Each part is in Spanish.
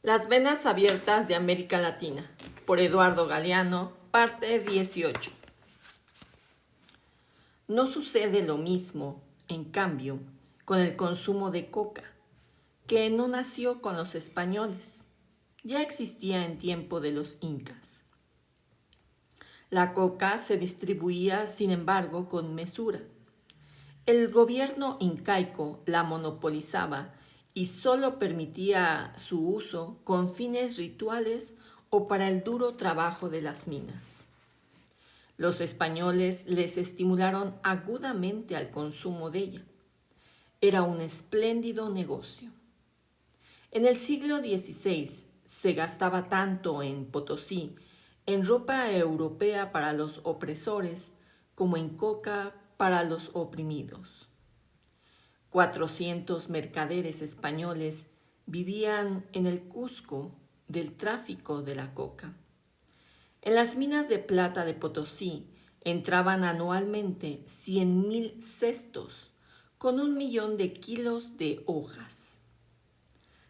Las venas abiertas de América Latina, por Eduardo Galeano, parte 18. No sucede lo mismo, en cambio, con el consumo de coca, que no nació con los españoles, ya existía en tiempo de los incas. La coca se distribuía, sin embargo, con mesura. El gobierno incaico la monopolizaba y solo permitía su uso con fines rituales o para el duro trabajo de las minas. Los españoles les estimularon agudamente al consumo de ella. Era un espléndido negocio. En el siglo XVI se gastaba tanto en Potosí, en ropa europea para los opresores, como en coca para los oprimidos. 400 mercaderes españoles vivían en el Cusco del tráfico de la coca. En las minas de plata de Potosí entraban anualmente 100,000 cestos con 1 millón de kilos de hojas.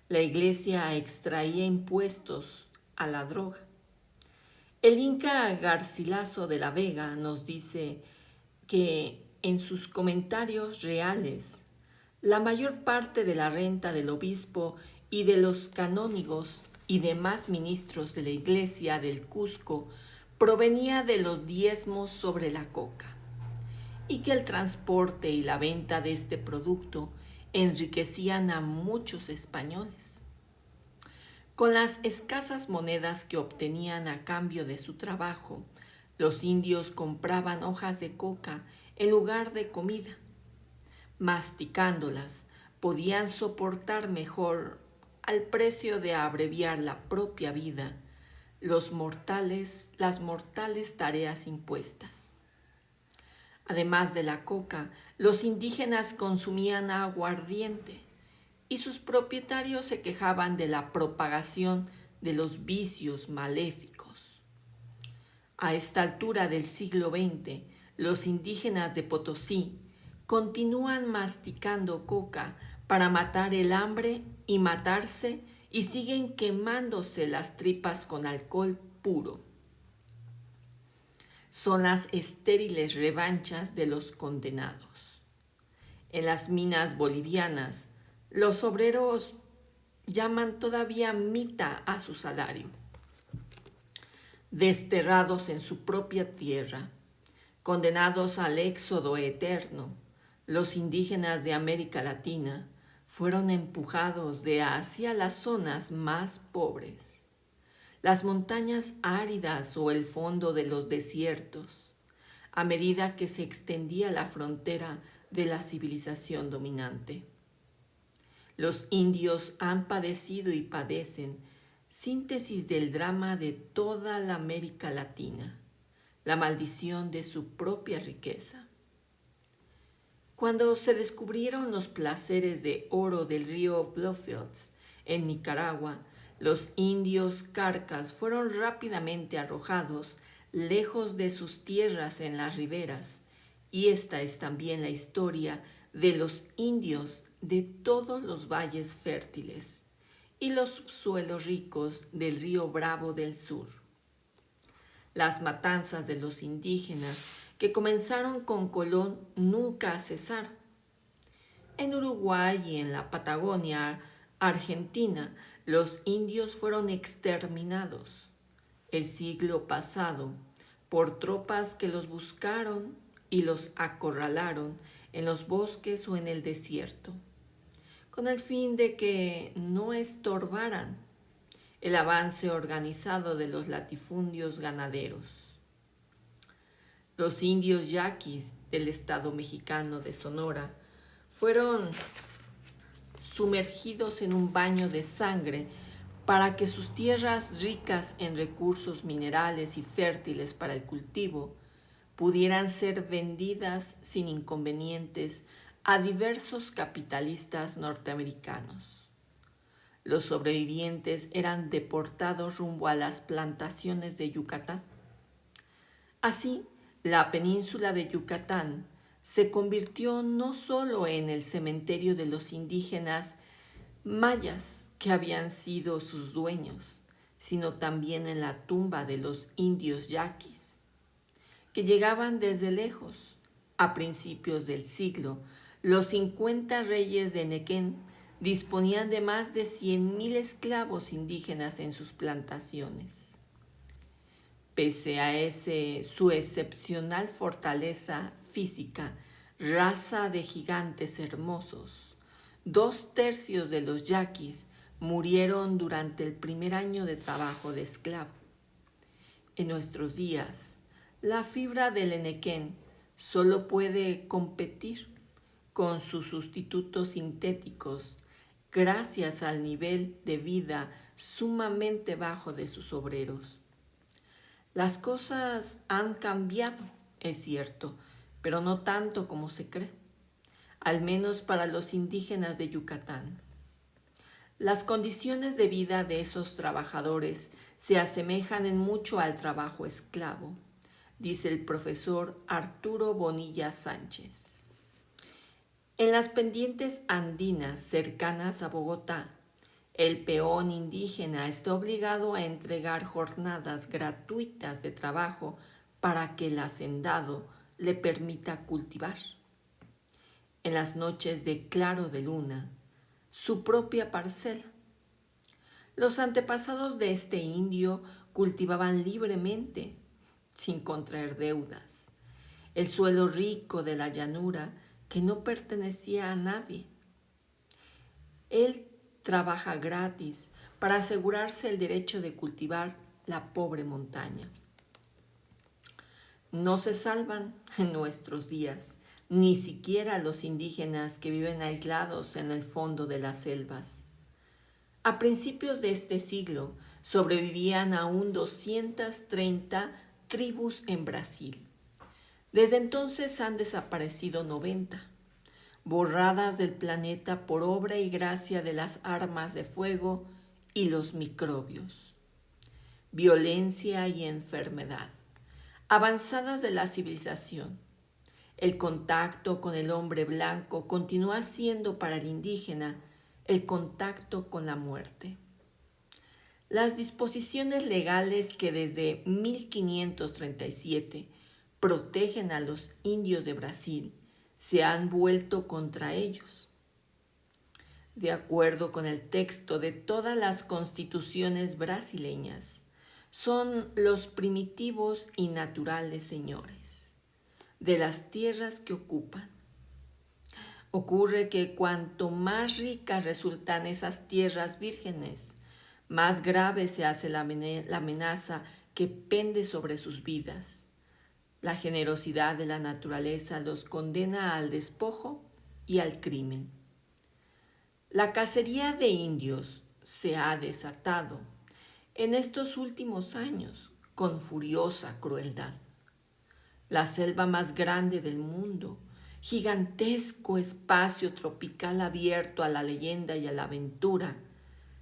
La iglesia extraía impuestos a la droga. El inca Garcilaso de la Vega nos dice que en sus comentarios reales la mayor parte de la renta del obispo y de los canónigos y demás ministros de la iglesia del Cusco provenía de los diezmos sobre la coca, y que el transporte y la venta de este producto enriquecían a muchos españoles. Con las escasas monedas que obtenían a cambio de su trabajo, los indios compraban hojas de coca en lugar de comida. Masticándolas, podían soportar mejor, al precio de abreviar la propia vida, las mortales tareas impuestas. Además de la coca, los indígenas consumían aguardiente y sus propietarios se quejaban de la propagación de los vicios maléficos. A esta altura del siglo XX, los indígenas de Potosí continúan masticando coca para matar el hambre y matarse, y siguen quemándose las tripas con alcohol puro. Son las estériles revanchas de los condenados. En las minas bolivianas, los obreros llaman todavía mita a su salario. Desterrados en su propia tierra, condenados al éxodo eterno, los indígenas de América Latina fueron empujados de hacia las zonas más pobres, las montañas áridas o el fondo de los desiertos, a medida que se extendía la frontera de la civilización dominante. Los indios han padecido y padecen síntesis del drama de toda la América Latina, la maldición de su propia riqueza. Cuando se descubrieron los placeres de oro del río Bluefields en Nicaragua, los indios carcas fueron rápidamente arrojados lejos de sus tierras en las riberas, y esta es también la historia de los indios de todos los valles fértiles y los subsuelos ricos del río Bravo del Sur. Las matanzas de los indígenas que comenzaron con Colón nunca cesaron. En Uruguay y en la Patagonia Argentina, los indios fueron exterminados el siglo pasado por tropas que los buscaron y los acorralaron en los bosques o en el desierto, con el fin de que no estorbaran el avance organizado de los latifundios ganaderos. Los indios yaquis del estado mexicano de Sonora fueron sumergidos en un baño de sangre para que sus tierras ricas en recursos minerales y fértiles para el cultivo pudieran ser vendidas sin inconvenientes a diversos capitalistas norteamericanos. Los sobrevivientes eran deportados rumbo a las plantaciones de Yucatán. Así, la península de Yucatán se convirtió no solo en el cementerio de los indígenas mayas que habían sido sus dueños, sino también en la tumba de los indios yaquis, que llegaban desde lejos. A principios del siglo, los 50 reyes de Nequén disponían de más de 100,000 esclavos indígenas en sus plantaciones. Pese a su excepcional fortaleza física, raza de gigantes hermosos, 2/3 de los yaquis murieron durante el primer año de trabajo de esclavo. En nuestros días, la fibra del enequén solo puede competir con sus sustitutos sintéticos gracias al nivel de vida sumamente bajo de sus obreros. Las cosas han cambiado, es cierto, pero no tanto como se cree, al menos para los indígenas de Yucatán. Las condiciones de vida de esos trabajadores se asemejan en mucho al trabajo esclavo, dice el profesor Arturo Bonilla Sánchez. En las pendientes andinas cercanas a Bogotá, el peón indígena está obligado a entregar jornadas gratuitas de trabajo para que el hacendado le permita cultivar. En las noches de claro de luna, su propia parcela. Los antepasados de este indio cultivaban libremente, sin contraer deudas, el suelo rico de la llanura que no pertenecía a nadie. Él trabaja gratis para asegurarse el derecho de cultivar la pobre montaña. No se salvan en nuestros días, ni siquiera los indígenas que viven aislados en el fondo de las selvas. A principios de este siglo sobrevivían aún 230 tribus en Brasil. Desde entonces han desaparecido 90, borradas del planeta por obra y gracia de las armas de fuego y los microbios. Violencia y enfermedad, avanzadas de la civilización. El contacto con el hombre blanco continúa siendo para el indígena el contacto con la muerte. Las disposiciones legales que desde 1537 protegen a los indios de Brasil se han vuelto contra ellos. De acuerdo con el texto de todas las constituciones brasileñas, son los primitivos y naturales señores de las tierras que ocupan. Ocurre que cuanto más ricas resultan esas tierras vírgenes, más grave se hace la amenaza que pende sobre sus vidas. La generosidad de la naturaleza los condena al despojo y al crimen. La cacería de indios se ha desatado en estos últimos años con furiosa crueldad. La selva más grande del mundo, gigantesco espacio tropical abierto a la leyenda y a la aventura,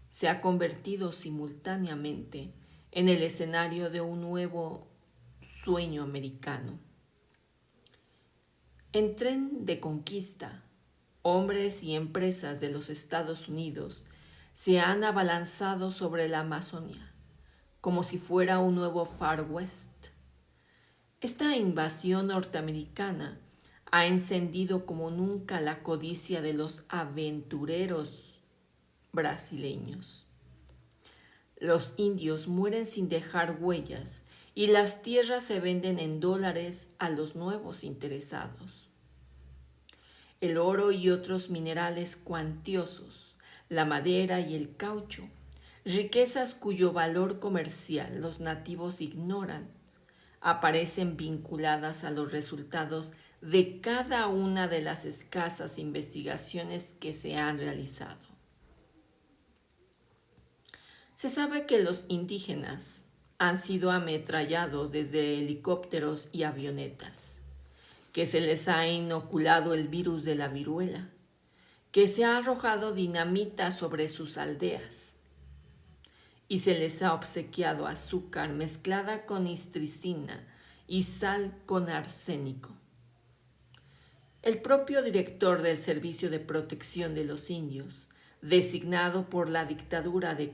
se ha convertido simultáneamente en el escenario de un nuevo sueño americano. En tren de conquista, hombres y empresas de los Estados Unidos se han abalanzado sobre la Amazonia, como si fuera un nuevo Far West. Esta invasión norteamericana ha encendido como nunca la codicia de los aventureros brasileños. Los indios mueren sin dejar huellas y las tierras se venden en dólares a los nuevos interesados. El oro y otros minerales cuantiosos, la madera y el caucho, riquezas cuyo valor comercial los nativos ignoran, aparecen vinculadas a los resultados de cada una de las escasas investigaciones que se han realizado. Se sabe que los indígenas han sido ametrallados desde helicópteros y avionetas, que se les ha inoculado el virus de la viruela, que se ha arrojado dinamita sobre sus aldeas y se les ha obsequiado azúcar mezclada con histricina y sal con arsénico. El propio director del Servicio de Protección de los Indios, designado por la dictadura de